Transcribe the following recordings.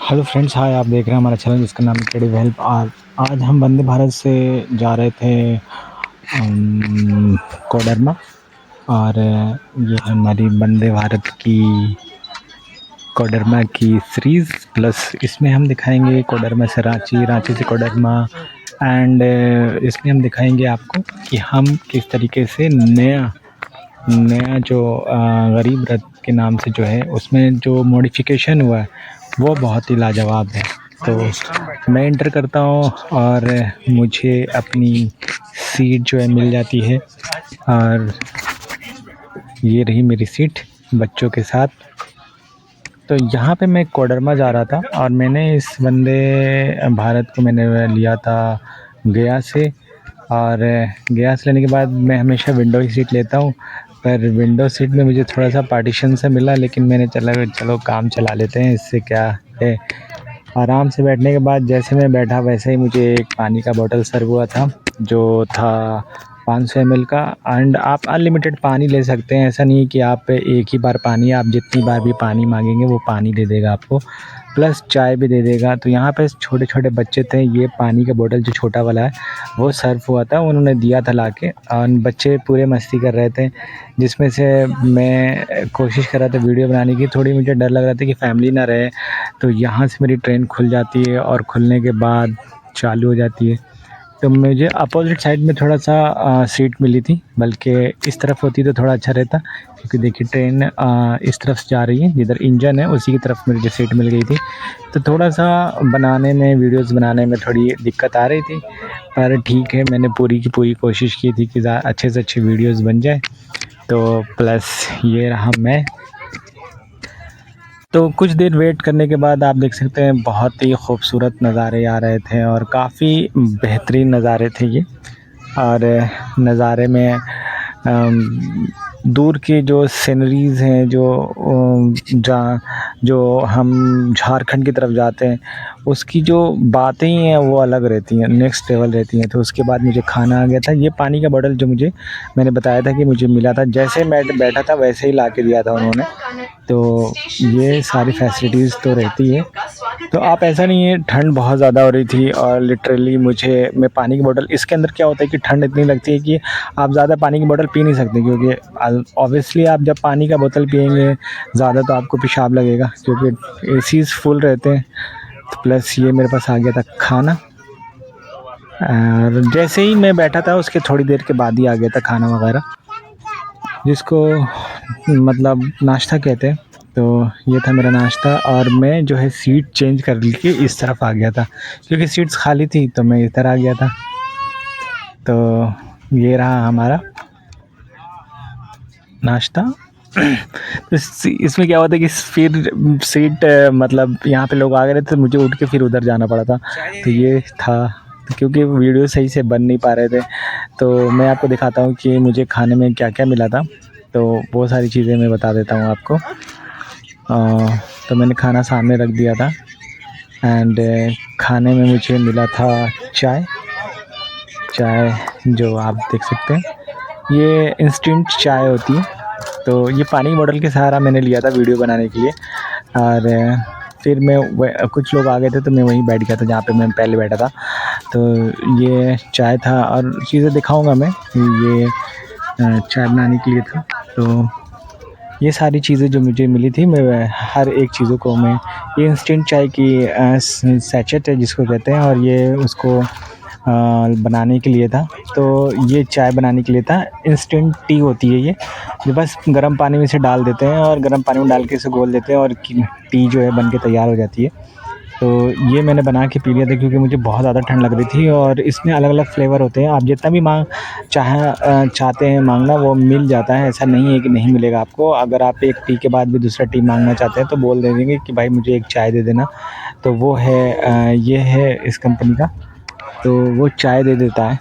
Hello friends, हाय। आप देख रहे हैं हमारा चैनल जिसका नाम है क्रेडिव हेल्प। आज हम वंदे भारत से जा रहे थे कोडरमा। और ये हमारी वंदे भारत की कोडरमा की सीरीज़ प्लस इसमें हम दिखाएंगे कोडरमा से रांची, रांची से कोडरमा। एंड इसमें हम दिखाएंगे आपको कि हम किस तरीके से नया नया जो गरीब रथ के नाम से जो है उसमें जो मॉडिफिकेशन हुआ है वो बहुत ही लाजवाब है। तो मैं इंटर करता हूँ और मुझे अपनी सीट जो है मिल जाती है। और ये रही मेरी सीट बच्चों के साथ। तो यहाँ पे मैं कोडरमा जा रहा था और मैंने इस वंदे भारत को मैंने लिया था गया से। और गया से लेने के बाद मैं हमेशा विंडो ही सीट लेता हूँ, पर विंडो सीट में मुझे थोड़ा सा पार्टीशन से मिला, लेकिन मैंने चलो काम चला लेते हैं, इससे क्या है। आराम से बैठने के बाद जैसे मैं बैठा वैसे ही मुझे एक पानी का बोतल सर्व हुआ था, जो था 500 ml का। एंड आप अनलिमिटेड पानी ले सकते हैं, ऐसा नहीं है कि आप एक ही बार पानी, आप जितनी बार भी पानी मांगेंगे वो पानी दे देगा आपको, प्लस चाय भी दे देगा। तो यहाँ पे छोटे छोटे बच्चे थे, ये पानी का बोतल जो छोटा वाला है वो सर्व हुआ था, उन्होंने दिया था लाके। और बच्चे पूरे मस्ती कर रहे थे, जिसमें से मैं कोशिश कर रहा था वीडियो बनाने की। थोड़ी मुझे डर लग रहा था कि फैमिली ना रहे, तो यहाँ से मेरी ट्रेन खुल जाती है और खुलने के बाद चालू हो जाती है। तो मुझे अपोजिट साइड में थोड़ा सा सीट मिली थी, बल्कि इस तरफ होती तो थोड़ा अच्छा रहता, क्योंकि देखिए ट्रेन इस तरफ से जा रही है, जिधर इंजन है उसी की तरफ मुझे सीट मिल गई थी। तो थोड़ा सा बनाने में, वीडियोस बनाने में थोड़ी दिक्कत आ रही थी, पर ठीक है, मैंने पूरी की पूरी कोशिश की थी कि अच्छे से अच्छे वीडियोस बन जाए। तो प्लस ये रहा मैं। तो कुछ देर वेट करने के बाद आप देख सकते हैं बहुत ही खूबसूरत नज़ारे आ रहे थे और काफ़ी बेहतरीन नज़ारे थे ये। और नज़ारे में दूर की जो सीनरीज़ हैं, जहाँ जो हम झारखंड की तरफ जाते हैं, उसकी जो बातें ही हैं वो अलग रहती हैं, नेक्स्ट लेवल रहती हैं। तो उसके बाद मुझे खाना आ गया था। ये पानी का बॉटल जो मैंने बताया था कि मुझे मिला था, जैसे मैं बैठा था वैसे ही ला के दिया था उन्होंने। तो ये सारी फैसिलिटीज़ तो रहती है। तो आप, ऐसा नहीं है, ठंड बहुत ज़्यादा हो रही थी और लिटरली मैं पानी की बोतल, इसके अंदर क्या होता है कि ठंड इतनी लगती है कि आप ज़्यादा पानी की बोतल पी नहीं सकते, क्योंकि ऑब्वियसली आप जब पानी का बोतल पिएंगे ज़्यादा तो आपको पेशाब लगेगा, क्योंकि एसीज़ फुल रहते हैं। तो प्लस ये मेरे पास आ गया था खाना, और जैसे ही मैं बैठा था उसके थोड़ी देर के बाद ही आ गया था खाना वगैरह, जिसको मतलब नाश्ता कहते हैं। तो ये था मेरा नाश्ता, और मैं जो है सीट चेंज कर के इस तरफ आ गया था, क्योंकि सीट्स खाली थी तो मैं इधर आ गया था। तो ये रहा हमारा नाश्ता। तो इसमें क्या होता है कि फिर सीट, मतलब यहाँ पे लोग आ गए थे तो मुझे उठ के फिर उधर जाना पड़ा था। तो ये था, क्योंकि वीडियो सही से बन नहीं पा रहे थे, तो मैं आपको दिखाता हूँ कि मुझे खाने में क्या क्या मिला था। तो वो सारी चीज़ें मैं बता देता हूँ आपको। तो मैंने खाना सामने रख दिया था, एंड खाने में मुझे मिला था चाय जो आप देख सकते हैं, ये इंस्टेंट चाय होती है। तो ये पानी की बोतल के सहारा मैंने लिया था वीडियो बनाने के लिए। और फिर कुछ लोग आ गए थे तो मैं वहीं बैठ गया था जहाँ पे मैं पहले बैठा था। तो ये चाय था, और चीज़ें दिखाऊंगा मैं। ये चाय बनाने के लिए था। तो ये सारी चीज़ें जो मुझे मिली थी, मैं हर एक चीज़ों को मैं, ये इंस्टेंट चाय की सैचेट है जिसको कहते हैं, और ये उसको बनाने के लिए था। तो ये चाय बनाने के लिए था, इंस्टेंट टी होती है ये, जो बस गर्म पानी में इसे डाल देते हैं और गर्म पानी में डाल के इसे घोल देते हैं और टी जो है बन के तैयार हो जाती है। तो ये मैंने बना के पी लिया था, क्योंकि मुझे बहुत ज़्यादा ठंड लग रही थी। और इसमें अलग अलग फ्लेवर होते हैं, आप जितना भी चाहते हैं मांगना वो मिल जाता है, ऐसा नहीं है कि नहीं मिलेगा आपको। अगर आप एक टी के बाद भी दूसरा टी मांगना चाहते हैं तो बोल दे देंगे कि भाई मुझे एक चाय दे देना। तो वो है ये है इस कंपनी का, तो वो चाय दे देता है।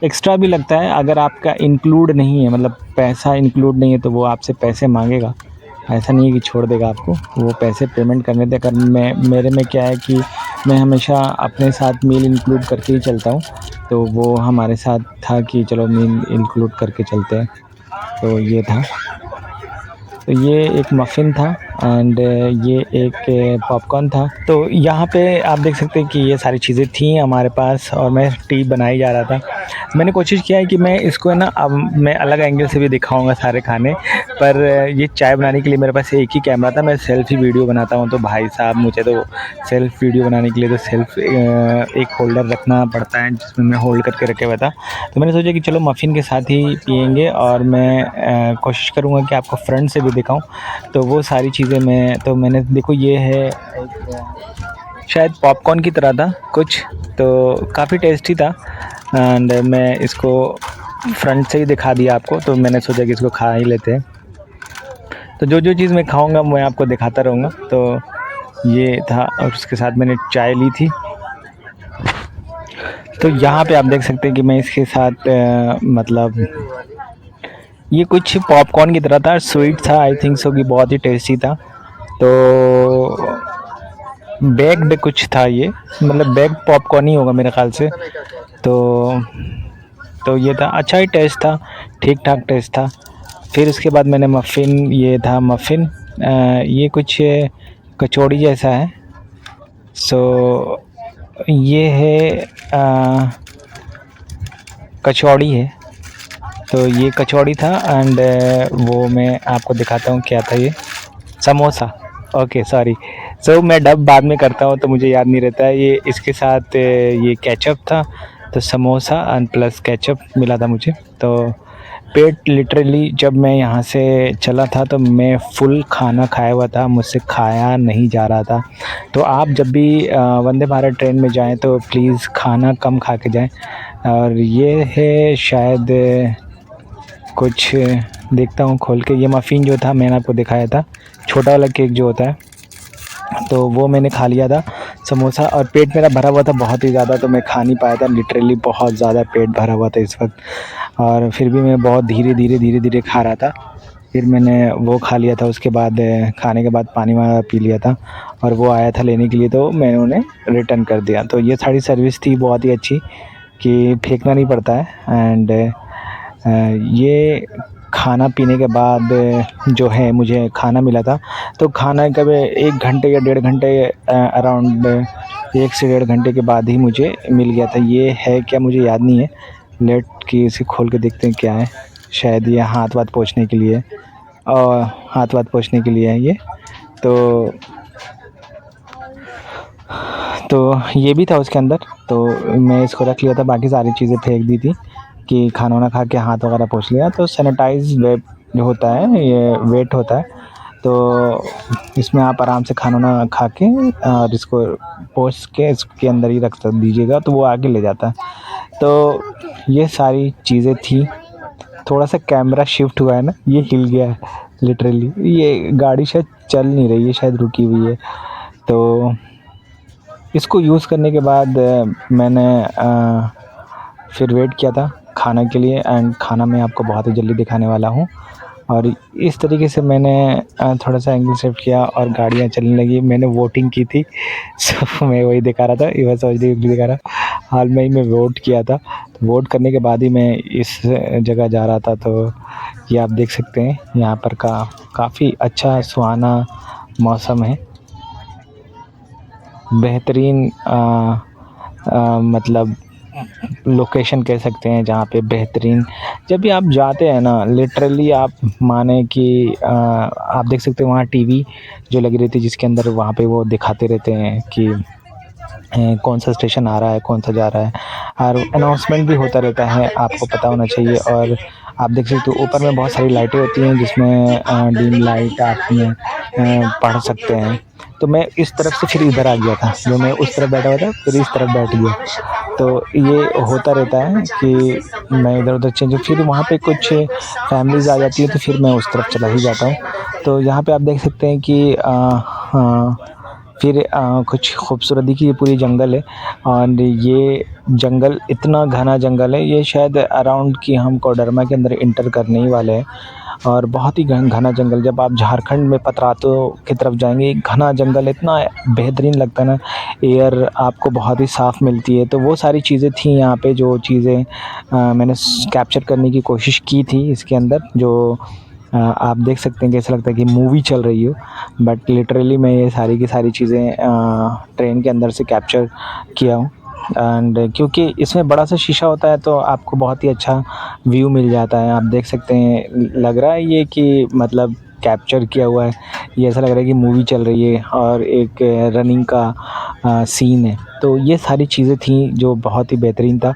एक्स्ट्रा भी लगता है, अगर आपका इंक्लूड नहीं है, मतलब पैसा इंक्लूड नहीं है, तो वो आपसे पैसे मांगेगा। ऐसा नहीं है कि छोड़ देगा आपको, वो पैसे पेमेंट करने तक। मेरे में क्या है कि मैं हमेशा अपने साथ मील इंक्लूड करके ही चलता हूँ। तो वो हमारे साथ था कि चलो मील इंक्लूड करके चलते हैं। तो ये था। तो ये एक मफ़िन था एंड ये एक पॉपकॉर्न था। तो यहाँ पे आप देख सकते हैं कि ये सारी चीज़ें थी हमारे पास और मैं टी बनाई जा रहा था। मैंने कोशिश किया है कि मैं इसको है ना अब मैं अलग एंगल से भी दिखाऊँगा सारे खाने, पर ये चाय बनाने के लिए मेरे पास एक ही कैमरा था। मैं सेल्फ़ी वीडियो बनाता हूँ तो भाई साहब मुझे तो सेल्फ़ वीडियो बनाने के लिए तो एक होल्डर रखना पड़ता है जिसमें मैं होल्ड करके रखे हुआ था। तो मैंने सोचा कि चलो मफ़िन के साथ ही पिएँगे और मैं कोशिश करूँगा कि आपको फ्रंट से भी दिखाऊँ। तो वो सारी चीज़ें मैंने देखो ये है एक शायद पॉपकॉर्न की तरह था कुछ, तो काफ़ी टेस्टी था एंड मैं इसको फ्रंट से ही दिखा दिया आपको, तो मैंने सोचा कि इसको खा ही लेते हैं। तो जो चीज़ मैं खाऊँगा मैं आपको दिखाता रहूँगा। तो ये था और उसके साथ मैंने चाय ली थी। तो यहाँ पे आप देख सकते हैं कि मैं इसके साथ मतलब ये कुछ पॉपकॉर्न की तरह था, स्वीट था, आई थिंक सो कि बहुत ही टेस्टी था। तो बेक्ड कुछ था ये, मतलब बेक्ड पॉपकॉर्न ही होगा मेरे ख़्याल से। तो ये था, अच्छा ही टेस्ट था, ठीक-ठाक टेस्ट था। फिर उसके बाद मैंने मफ़िन, ये था मफ़िन, ये कुछ कचौड़ी जैसा है। सो ये है कचौड़ी है। तो ये कचौड़ी था एंड वो मैं आपको दिखाता हूँ क्या था ये, समोसा। ओके सॉरी, सो मैं डब बाद में करता हूँ तो मुझे याद नहीं रहता है। ये इसके साथ ये केचप था, तो समोसा एंड प्लस केचप मिला था मुझे। तो पेट लिटरली जब मैं यहाँ से चला था तो मैं फुल खाना खाया हुआ था, मुझसे खाया नहीं जा रहा था। तो आप जब भी वंदे भारत ट्रेन में जाएँ तो प्लीज़ खाना कम खा के जाएँ। और ये है शायद कुछ, देखता हूँ खोल के, ये मफ़िन जो था मैंने आपको दिखाया था, छोटा वाला केक जो होता है, तो वो मैंने खा लिया था। समोसा, और पेट मेरा भरा हुआ था बहुत ही ज़्यादा, तो मैं खा नहीं पाया था, लिटरली बहुत ज़्यादा पेट भरा हुआ था इस वक्त। और फिर भी मैं बहुत धीरे-धीरे खा रहा था। फिर मैंने वो खा लिया था, उसके बाद खाने के बाद पानी वाला पी लिया था और वो आया था लेने के लिए, तो मैंने उन्हें रिटर्न कर दिया। तो ये सारी सर्विस थी बहुत ही अच्छी कि फेंकना नहीं पड़ता है। एंड ये खाना पीने के बाद जो है मुझे खाना मिला था, तो खाना कब 1 घंटे या 1.5 घंटे अराउंड 1 से 1.5 घंटे के बाद ही मुझे मिल गया था। ये है क्या मुझे याद नहीं है, लेट के इसे खोल के देखते हैं क्या है। शायद ये हाथ-वाथ पोंछने के लिए और हाथ-वाथ पोंछने के लिए है ये। तो ये भी था उसके अंदर, तो मैं इसको रख लिया था, बाकी सारी चीज़ें फेंक दी थी कि खाना वाना खा के हाथ वगैरह पोंछ लिया। तो सैनिटाइज़ वेब जो होता है, ये वेट होता है, तो इसमें आप आराम से खाना वाना खा के और इसको पोंछ के इसके अंदर ही रख दीजिएगा, तो वो आगे ले जाता है। तो ये सारी चीज़ें थी। थोड़ा-सा कैमरा शिफ्ट हुआ है ना, ये हिल गया है लिटरली। ये गाड़ी शायद चल नहीं रही है, शायद रुकी हुई है। तो इसको यूज़ करने के बाद मैंने फिर वेट किया था खाना के लिए, एंड खाना मैं आपको बहुत ही जल्दी दिखाने वाला हूँ। और इस तरीके से मैंने थोड़ा-सा एंगल शिफ्ट किया और गाड़ियाँ चलने लगी। मैंने वोटिंग की थी सो मैं वही दिखा रहा था, ये समझ लीजिए दिखा रहा। हाल में ही मैं वोट किया था, तो वोट करने के बाद ही मैं इस जगह जा रहा था। तो ये आप देख सकते हैं यहाँ पर काफ़ी अच्छा सुहाना मौसम है। बेहतरीन मतलब लोकेशन कह सकते हैं जहाँ पे बेहतरीन, जब भी आप जाते हैं ना लिटरली आप माने कि आप देख सकते हैं वहाँ टीवी जो लगी रहती है जिसके अंदर वहाँ पे वो दिखाते रहते हैं कि कौन सा स्टेशन आ रहा है, कौन सा जा रहा है, और अनाउंसमेंट भी होता रहता है, आपको पता होना चाहिए। और आप देख सकते हो ऊपर में बहुत सारी लाइटें होती हैं जिसमें डिम लाइट आप पढ़ सकते हैं। तो मैं इस तरफ से फिर इधर आ गया था, जो मैं उस तरफ बैठा हुआ था फिर इस तरफ बैठ गया। तो ये होता रहता है कि मैं इधर-उधर चेंज, फिर वहाँ पे कुछ फैमिलीज़ आ जाती है तो फिर मैं उस तरफ चला ही जाता हूँ। तो यहाँ पे आप देख सकते हैं कि हाँ, फिर कुछ खूबसूरती की पूरी जंगल है, और ये जंगल इतना घना जंगल है, ये शायद अराउंड कि हम कोडरमा के अंदर एंटर करने ही वाले हैं। और बहुत ही घना जंगल, जब आप झारखंड में पतरातू की तरफ जाएँगे, घना जंगल इतना बेहतरीन लगता है ना, एयर आपको बहुत ही साफ़ मिलती है। तो वो सारी चीज़ें थी यहाँ पे, जो चीज़ें मैंने कैप्चर करने की कोशिश की थी इसके अंदर, जो आप देख सकते हैं कि ऐसा लगता है कि मूवी चल रही हो, बट लिटरली मैं ये सारी की सारी चीज़ें ट्रेन के अंदर से कैप्चर किया हूँ। एंड क्योंकि इसमें बड़ा सा शीशा होता है तो आपको बहुत ही अच्छा व्यू मिल जाता है। आप देख सकते हैं, लग रहा है ये कि मतलब कैप्चर किया हुआ है, ये ऐसा लग रहा है कि मूवी चल रही है और एक रनिंग का सीन है। तो ये सारी चीज़ें थी जो बहुत ही बेहतरीन था।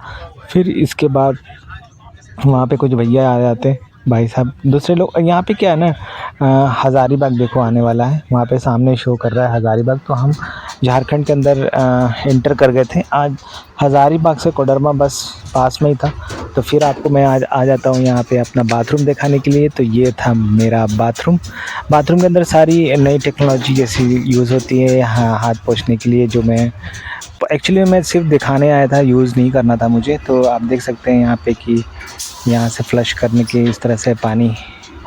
फिर इसके बाद वहाँ पे कुछ भैया आ जाते हैं, भाई साहब दूसरे लोग। यहाँ पे क्या है ना, हज़ारीबाग देखो आने वाला है, वहाँ पे सामने शो कर रहा है हज़ारीबाग, तो हम झारखंड के अंदर एंटर कर गए थे। आज हज़ारीबाग से कोडरमा बस पास में ही था, तो फिर आपको मैं आज आ जाता हूँ यहाँ पे अपना बाथरूम दिखाने के लिए। तो ये था मेरा बाथरूम। बाथरूम के अंदर सारी नई टेक्नोलॉजी जैसी यूज़ होती है हाथ पोंछने के लिए, जो मैं एक्चुअली मैं सिर्फ दिखाने आया था, यूज़ नहीं करना था मुझे। तो आप देख सकते हैं यहाँ पे कि यहाँ से फ्लश करने के इस तरह से पानी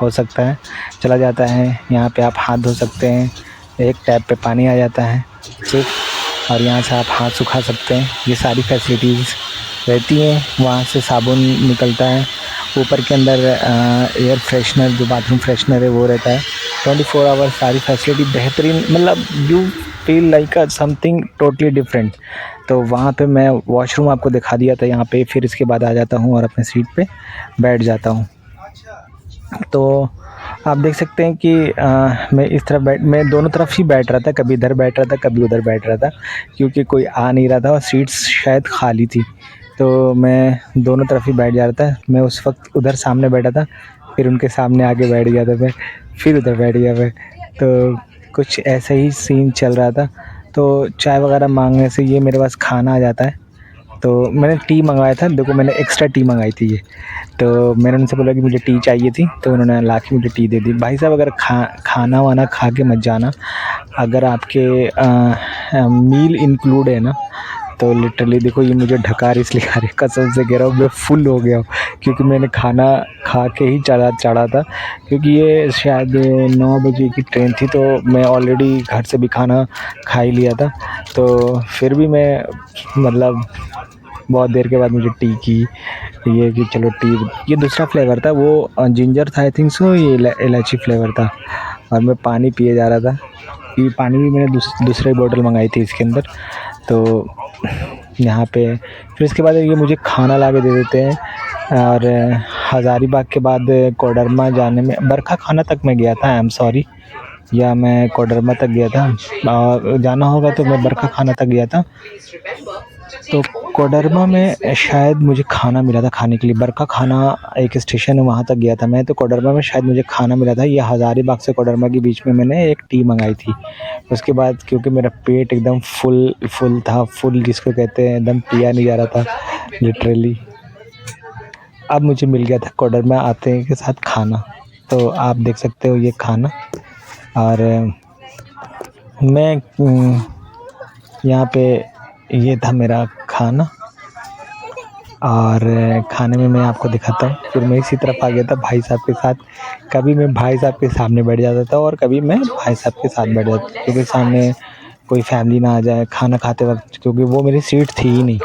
हो सकता है, चला जाता है। यहाँ पे आप हाथ धो सकते हैं, एक टैप पे पानी आ जाता है सिर्फ, और यहाँ से आप हाथ सुखा सकते हैं। ये सारी फैसिलिटीज़ रहती हैं। वहाँ से साबुन निकलता है, ऊपर के अंदर एयर फ्रेशनर, जो बाथरूम फ्रेशनर है वो रहता है। 24 आवर सारी फैसिलिटी बेहतरीन, मतलब you feel like a something totally different. तो वहाँ पे मैं वॉशरूम आपको दिखा दिया था यहाँ पे। फिर इसके बाद आ जाता हूँ और अपने सीट पे बैठ जाता हूँ। तो आप देख सकते हैं कि मैं इस तरफ मैं दोनों तरफ ही बैठ रहा था, कभी इधर बैठ रहा था, कभी उधर बैठ रहा था, क्योंकि कोई आ नहीं रहा था और सीट्स शायद खाली थी। तो मैं दोनों तरफ ही बैठ जा रहा था। मैं उस वक्त उधर सामने बैठा था, फिर उनके सामने आके बैठ गया था मैं, फिर उधर बैठ गया मैं। तो कुछ ऐसा ही सीन चल रहा था। तो चाय वगैरह मांगने से ये मेरे पास खाना आ जाता है। तो मैंने टी मंगवाया था, देखो मैंने एक्स्ट्रा टी मंगाई थी ये। तो मैंने उनसे बोला कि मुझे टी चाहिए थी, तो उन्होंने ला के मुझे टी दे दी। भाई साहब अगर खाना वाना खा के मत जाना, अगर आपके मील इंक्लूड है ना, तो लिटरली देखो ये मुझे ढकार इसलिए आ रही, कसम से कह रहा हूँ मैं फुल हो गया हूँ, क्योंकि मैंने खाना खा के ही चढ़ा था। क्योंकि ये शायद 9 बजे की ट्रेन थी, तो मैं ऑलरेडी घर से भी खाना खा ही लिया था। तो फिर भी मैं मतलब बहुत देर के बाद मुझे टी की, ये कि चलो टी, ये दूसरा फ्लेवर था, वो जिंजर था आई थिंक सो, ये इलायची फ्लेवर था। और मैं पानी पिए जा रहा था, ये पानी भी मैंने दूसरी बोतल मंगाई थी इसके अंदर। तो यहाँ पे फिर इसके बाद ये मुझे खाना ला के दे देते हैं। और हज़ारीबाग के बाद कोडरमा जाने में बरखा खाना तक मैं गया था, आई एम सॉरी, या मैं कोडरमा तक गया था, और जाना होगा तो मैं बरखा खाना तक गया था। तो कोडरमा में शायद मुझे खाना मिला था खाने के लिए, बरका खाना एक स्टेशन है वहाँ तक गया था मैं। तो कोडरमा में शायद मुझे खाना मिला था। ये हज़ारीबाग से कोडरमा के बीच में मैंने एक टी मंगाई थी। उसके बाद क्योंकि मेरा पेट एकदम फुल था, फुल जिसको कहते हैं, एकदम पिया नहीं जा रहा था लिटरली। अब मुझे मिल गया था कोडरमा आते के साथ खाना। तो आप देख सकते हो ये खाना। और मैं यहाँ पे ये था मेरा खाना। और खाने में मैं आपको दिखाता हूँ। फिर मैं इसी तरफ आ गया था भाई साहब के साथ। कभी मैं भाई साहब के सामने बैठ जाता था और कभी मैं भाई साहब के साथ बैठ जाता था, क्योंकि सामने कोई फैमिली ना आ जाए खाना खाते वक्त, क्योंकि वो मेरी सीट थी ही नहीं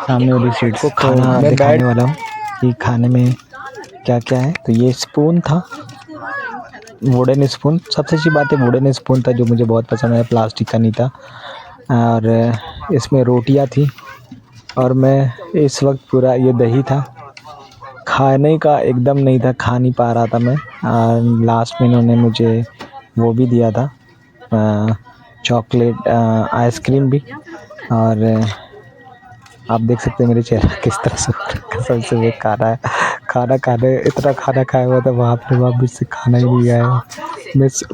सामने वाली सीट को। खाना मैं दिखाने वाला हूँ कि खाने में क्या क्या है। तो ये स्पून था, वुडन स्पून, सबसे अच्छी बात है वुडन स्पून था, जो मुझे बहुत पसंद है, प्लास्टिक का नहीं था। और इसमें रोटियां थी, और मैं इस वक्त पूरा ये दही था, खाने का एकदम नहीं था, खा नहीं पा रहा था मैं। और लास्ट में इन्होंने मुझे वो भी दिया था, चॉकलेट आइसक्रीम भी। और आप देख सकते हैं मेरे चेहरा किस तरह से, कसम से वो खाना खाने इतना खाना खाया हुआ था, वहाँ पर वापस से खाना ही नहीं आया।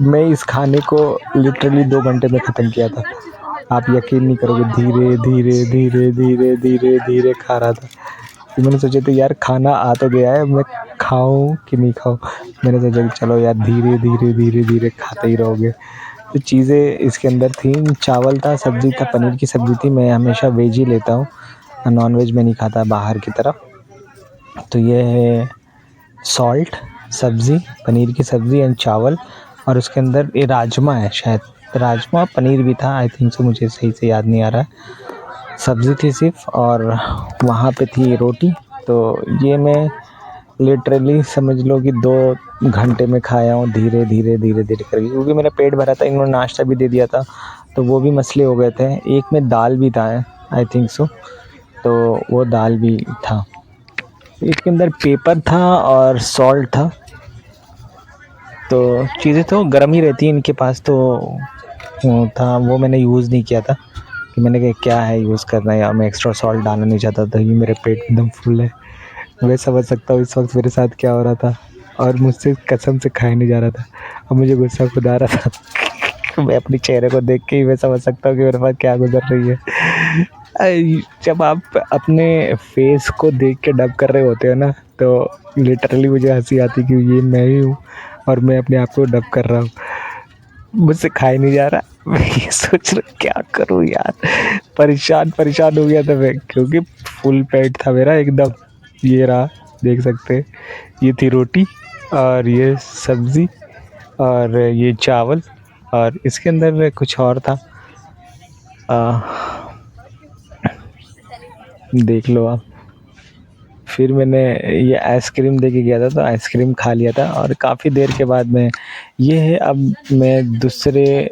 मैं इस खाने को लिटरली 2 घंटे में ख़त्म किया था। आप यकीन नहीं करोगे, धीरे धीरे धीरे धीरे धीरे धीरे खा रहा था। फिर मैंने सोचा तो यार खाना आ तो गया है, मैं खाऊं कि नहीं खाऊं। मैंने सोचा कि चलो यार धीरे धीरे धीरे धीरे खाते ही रहोगे। तो चीज़ें इसके अंदर थी, चावल था, सब्ज़ी था, पनीर की सब्ज़ी थी। मैं हमेशा वेज ही लेता हूँ, नॉन वेज में नहीं खाता बाहर की तरफ। तो ये है सॉल्ट, सब्ज़ी, पनीर की सब्ज़ी एंड चावल। और उसके अंदर ये राजमा है, शायद राजमा पनीर भी था आई थिंक सो, मुझे सही से याद नहीं आ रहा है। सब्ज़ी थी सिर्फ, और वहाँ पे थी रोटी। तो ये मैं लिटरली समझ लो कि घंटे में खाया हूँ धीरे धीरे धीरे धीरे करके, क्योंकि मेरा पेट भरा था, इन्होंने नाश्ता भी दे दिया था तो वो भी मसले हो गए थे। एक में दाल भी था, आई थिंक सो, तो वो दाल भी था। इसके अंदर पेपर था और सॉल्ट था, तो चीज़ें तो गर्म ही रहती हैं इनके पास, तो वो था, वो मैंने यूज़ नहीं किया था कि मैंने कहा क्या है यूज़ करना है, या मैं एक्स्ट्रा सॉल्ट डालना नहीं चाहता था, ये मेरे पेट एकदम फुल है। मैं समझ सकता हूँ इस वक्त मेरे साथ क्या हो रहा था, और मुझसे कसम से खाया नहीं जा रहा था, और मुझे गुस्सा खुद आ रहा था। मैं अपने चेहरे को देख के ही मैं समझ सकता हूँ कि मेरे पास क्या गुजर रही है। जब आप अपने फेस को देख के डब कर रहे होते हो ना, तो लिटरली मुझे हंसी आती कि ये मैं ही हूँ और मैं अपने आप को डब कर रहा हूँ। मुझसे खाया नहीं जा रहा। मैं ये सोच रहा क्या करूँ यार, परेशान परेशान हो गया था मैं, क्योंकि फुल पेट था मेरा एकदम। ये रहा, देख सकते हैं, ये थी रोटी और ये सब्ज़ी और ये चावल, और इसके अंदर कुछ और था, देख लो आप। फिर मैंने ये आइसक्रीम दे के गया था, तो आइसक्रीम खा लिया था, और काफ़ी देर के बाद मैं, ये है अब मैं दूसरे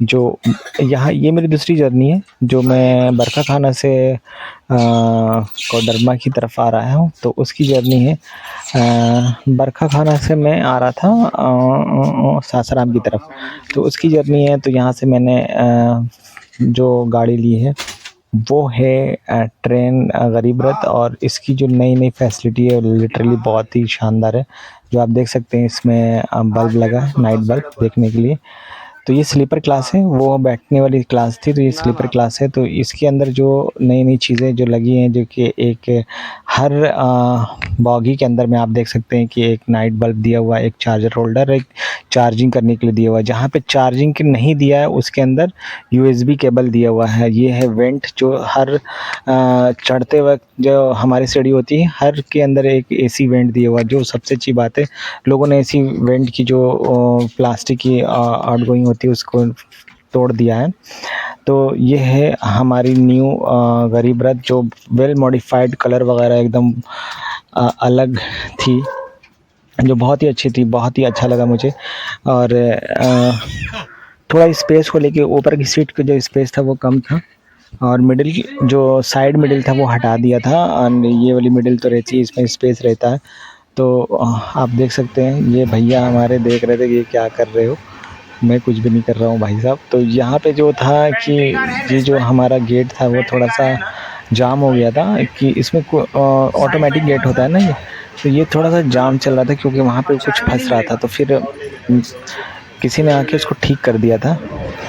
जो यहाँ, ये मेरी दूसरी जर्नी है, जो मैं बरका खाना से कोडरमा की तरफ आ रहा हूँ, तो उसकी जर्नी है। बरका खाना से मैं आ रहा था सासाराम की तरफ, तो उसकी जर्नी है। तो यहाँ से मैंने जो गाड़ी ली है वो है ट्रेन गरीब रथ, और इसकी जो नई नई फैसिलिटी है लिटरली बहुत ही शानदार है। जो आप देख सकते हैं इसमें बल्ब लगा है, नाइट बल्ब देखने के लिए। तो ये स्लीपर क्लास है, वो बैठने वाली क्लास थी, तो ये स्लीपर क्लास है। तो इसके अंदर जो नई नई चीज़ें जो लगी हैं, जो कि एक हर बॉगी के अंदर में आप देख सकते हैं कि एक नाइट बल्ब दिया हुआ है, एक चार्जर होल्डर, एक चार्जिंग करने के लिए दिया हुआ है। जहाँ पे चार्जिंग के नहीं दिया है उसके अंदर यूएसबी केबल दिया हुआ है। ये है वेंट, जो हर चढ़ते वक्त जो हमारी सीढ़ी होती है, हर के अंदर एक एसी वेंट दिया हुआ है। जो सबसे अच्छी बात है, लोगों ने एसी वेंट की जो प्लास्टिक की आउटगोइंग होती है उसको तोड़ दिया है। तो ये है हमारी न्यू गरीब रथ, जो वेल मॉडिफाइड, कलर वगैरह एकदम अलग थी, जो बहुत ही अच्छी थी, बहुत ही अच्छा लगा मुझे। और थोड़ा स्पेस को लेके ऊपर की सीट का जो स्पेस था वो कम था, और मिडिल की जो साइड मिडिल था वो हटा दिया था, और ये वाली मिडिल तो रहती है, इसमें स्पेस रहता है। तो आप देख सकते हैं, ये भैया हमारे देख रहे थे कि ये क्या कर रहे हो, मैं कुछ भी नहीं कर रहा हूँ भाई साहब। तो यहाँ पे जो था कि ये जो हमारा गेट था वो थोड़ा सा जाम हो गया था, कि इसमें ऑटोमेटिक गेट होता है ना ये, तो ये थोड़ा सा जाम चल रहा था, क्योंकि वहाँ पे कुछ फंस रहा था। तो फिर किसी ने आके उसको ठीक कर दिया था,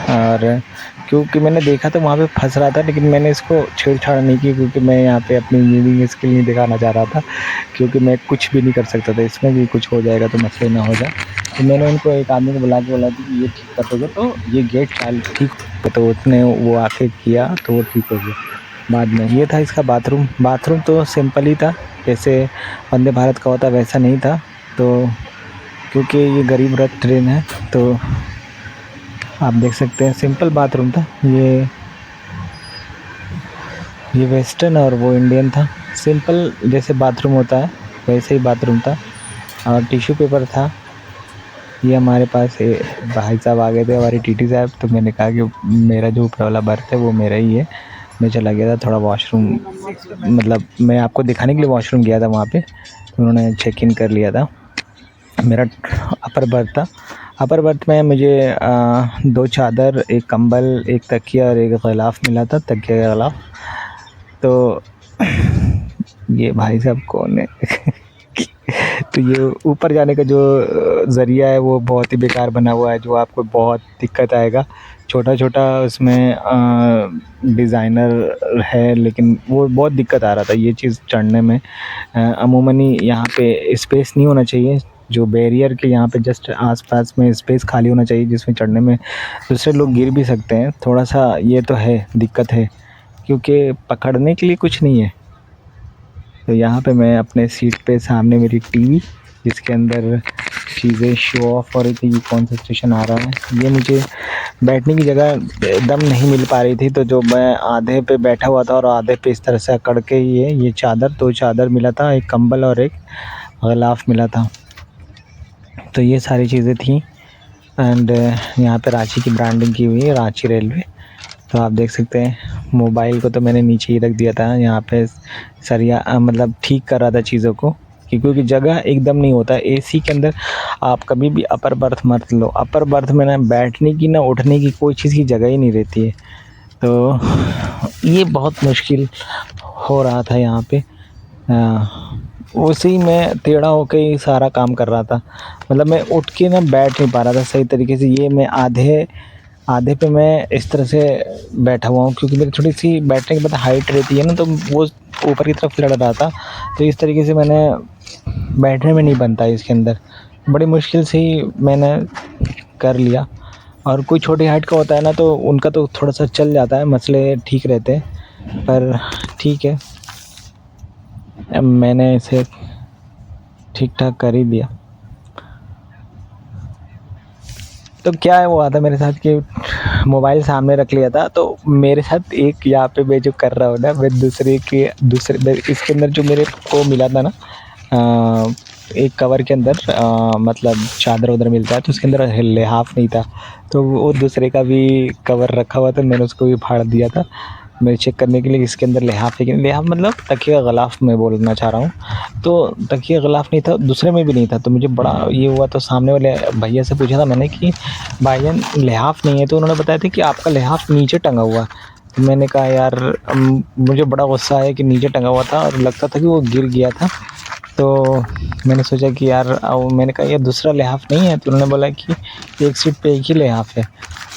और क्योंकि मैंने देखा था वहाँ पे फंस रहा था, लेकिन मैंने इसको छेड़छाड़ नहीं की, क्योंकि मैं यहाँ पे अपनी इंजीनियरिंग स्किल नहीं दिखाना चाह रहा था, क्योंकि मैं कुछ भी नहीं कर सकता था इसमें, भी कुछ हो जाएगा तो मसले ना हो जाए। तो मैंने उनको एक आदमी को बुला के बोला था कि ये ठीक कर दोगे, तो ये गेट चाल ठीक हो, तो उसने वो आके किया तो वो ठीक हो गया बाद में। ये था इसका बाथरूम। बाथरूम तो सिंपल ही था, जैसे वंदे भारत का होता वैसा नहीं था। तो क्योंकि ये गरीब रथ ट्रेन है, तो आप देख सकते हैं सिंपल बाथरूम था। ये वेस्टर्न और वो इंडियन था, सिंपल जैसे बाथरूम होता है वैसे ही बाथरूम था, और टिश्यू पेपर था। ये हमारे पास भाई साहब आ गए थे, हमारे टीटी साहब, तो मैंने कहा कि मेरा जो ऊपर वाला बर्थ है वो मेरा ही है। मैं चला गया था थोड़ा वॉशरूम, मतलब मैं आपको दिखाने के लिए वॉशरूम गया था वहाँ पे, तो उन्होंने चेक इन कर लिया था। मेरा अपर बर्थ था। अपर बर्थ में मुझे 2 चादर, 1 कंबल, 1 तकिया और 1 ग़िलाफ़ मिला था, तकिया का ग़िलाफ़। तो ये भाई साहब कौन है? तो ये ऊपर जाने का जो ज़रिया है वो बहुत ही बेकार बना हुआ है, जो आपको बहुत दिक्कत आएगा। छोटा-छोटा उसमें डिज़ाइनर है, लेकिन वो बहुत दिक्कत आ रहा था ये चीज़ चढ़ने में। अमूमन यहाँ पे स्पेस नहीं होना चाहिए, जो बैरियर के यहाँ पे जस्ट आस-पास में स्पेस खाली होना चाहिए, जिसमें चढ़ने में दूसरे लोग गिर भी सकते हैं। थोड़ा-सा ये तो है, दिक्कत है, क्योंकि पकड़ने के लिए कुछ नहीं है। तो यहाँ पे मैं अपने सीट पे, सामने मेरी टीवी, जिसके अंदर चीज़ें शो ऑफ हो रही थी कि कौन सा स्टेशन आ रहा है। ये मुझे बैठने की जगह एकदम नहीं मिल पा रही थी, तो जो मैं आधे पे बैठा हुआ था और आधे पे इस तरह से अकड़ के ये चादर, 2 चादर मिला था, 1 कंबल और 1 ग़िलाफ़ मिला था। तो ये सारी चीज़ें थी एंड यहाँ पे रांची की ब्रांडिंग की हुई है, रांची रेलवे। तो आप देख सकते हैं मोबाइल को तो मैंने नीचे ही रख दिया था, यहाँ पे सरिया मतलब ठीक कर रहा था चीज़ों को, क्योंकि जगह एकदम नहीं होता है एसी के अंदर। आप कभी भी अपर बर्थ मत लो, अपर बर्थ में ना बैठने की ना उठने की कोई चीज़ की जगह ही नहीं रहती है। तो ये बहुत मुश्किल हो रहा था यहाँ पे। उसी में टेढ़ा होके ही सारा काम कर रहा था, मतलब मैं उठ के ना बैठ नहीं पा रहा था सही तरीके से। ये मैं आधे आधे पे मैं इस तरह से बैठा हुआ हूँ, क्योंकि मेरी थोड़ी सी बैठने के बाद हाइट रहती है ना, तो वो ऊपर की तरफ लड़ रहा था। तो इस तरीके से मैंने बैठने में नहीं बनता है इसके अंदर, बड़ी मुश्किल से ही मैंने कर लिया। और कोई छोटी हाइट का होता है ना, तो उनका तो थोड़ा सा चल जाता है, मसले ठीक रहते हैं। पर ठीक है, अब मैंने इसे ठीक ठाक कर ही दिया। तो क्या हुआ था मेरे साथ कि मोबाइल सामने रख लिया था, तो मेरे साथ एक यहाँ पे मैं जो कर रहा हूँ ना, मैं दूसरे इसके अंदर जो मेरे को मिला था ना, एक कवर के अंदर मतलब चादर उधर मिलता है, तो उसके अंदर लिहाफ नहीं था। तो वो दूसरे का भी कवर रखा हुआ था, मैंने उसको भी फाड़ दिया था, मैं चेक करने के लिए इसके अंदर लिहाफ है कि नहीं। लिहाफ मतलब तकिया गलाफ मैं बोलना चाह रहा हूँ। तो तकिया गलाफ नहीं था, दूसरे में भी नहीं था, तो मुझे बड़ा ये हुआ। तो सामने वाले भैया से पूछा था मैंने कि भाईजान लिहाफ नहीं है, तो उन्होंने बताया था कि आपका लिहाफ नीचे टंगा हुआ है। तो मैंने कहा यार, मुझे बड़ा गुस्सा आया कि नीचे टंगा हुआ था और लगता था कि वो गिर गया था। तो मैंने सोचा कि यार, मैंने कहा यार दूसरा लिहाफ नहीं है, तो उन्होंने बोला कि एक सीट पे एक ही लिहाफ है,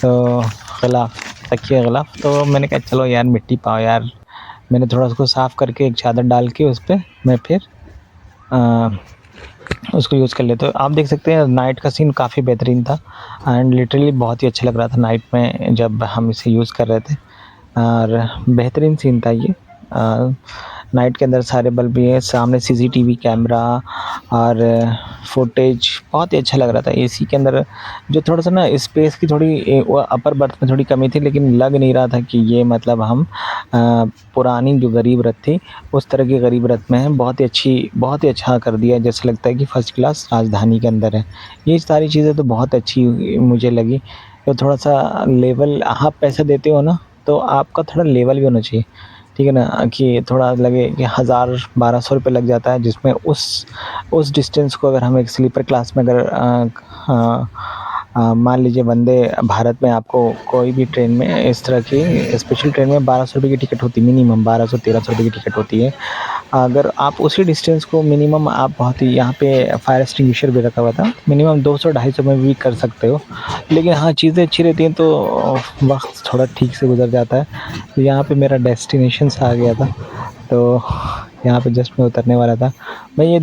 तो गलाफ, तकिया गलाफ। तो मैंने कहा चलो यार मिट्टी पाओ यार। मैंने थोड़ा उसको साफ़ करके एक चादर डाल के उस पे मैं फिर उसको यूज़ कर लेते हो। आप देख सकते हैं नाइट का सीन काफ़ी बेहतरीन था एंड लिटरली बहुत ही अच्छा लग रहा था नाइट में जब हम इसे यूज़ कर रहे थे, और बेहतरीन सीन था ये। नाइट के अंदर सारे बल्ब भी है, सामने सीसीटीवी कैमरा और फुटेज बहुत ही अच्छा लग रहा था। एसी के अंदर जो थोड़ा सा ना स्पेस की थोड़ी वो अपर बर्थ में थोड़ी कमी थी, लेकिन लग नहीं रहा था कि ये मतलब हम पुरानी जो गरीब रथ थी उस तरह की गरीब रथ में हैं। बहुत ही अच्छा कर दिया, जैसे लगता है कि फ़र्स्ट क्लास राजधानी के अंदर है। ये सारी चीज़ें तो बहुत अच्छी मुझे लगी। तो थोड़ा सा लेवल, आप पैसा देते हो ना, तो आपका थोड़ा लेवल भी होना चाहिए, ठीक है ना, कि थोड़ा लगे कि 1000-1200 रुपये लग जाता है, जिसमें उस डिस्टेंस को अगर हम एक स्लीपर क्लास में अगर मान लीजिए वंदे भारत में आपको कोई भी ट्रेन में इस तरह की स्पेशल ट्रेन में 1200 रुपये की टिकट होती है, मिनिमम 1200-1300 रुपये की टिकट होती है। अगर आप उसी डिस्टेंस को मिनिमम आप बहुत ही, यहाँ पे फायर एक्सटिंग्विशर भी रखा हुआ था, मिनिमम 200-250 में भी कर सकते हो। लेकिन हाँ, चीज़ें अच्छी रहती हैं तो वक्त थोड़ा ठीक से गुजर जाता है। तो यहाँ पे मेरा डेस्टिनेशन आ गया था, तो यहाँ पे जस्ट मैं उतरने वाला था। मैं ये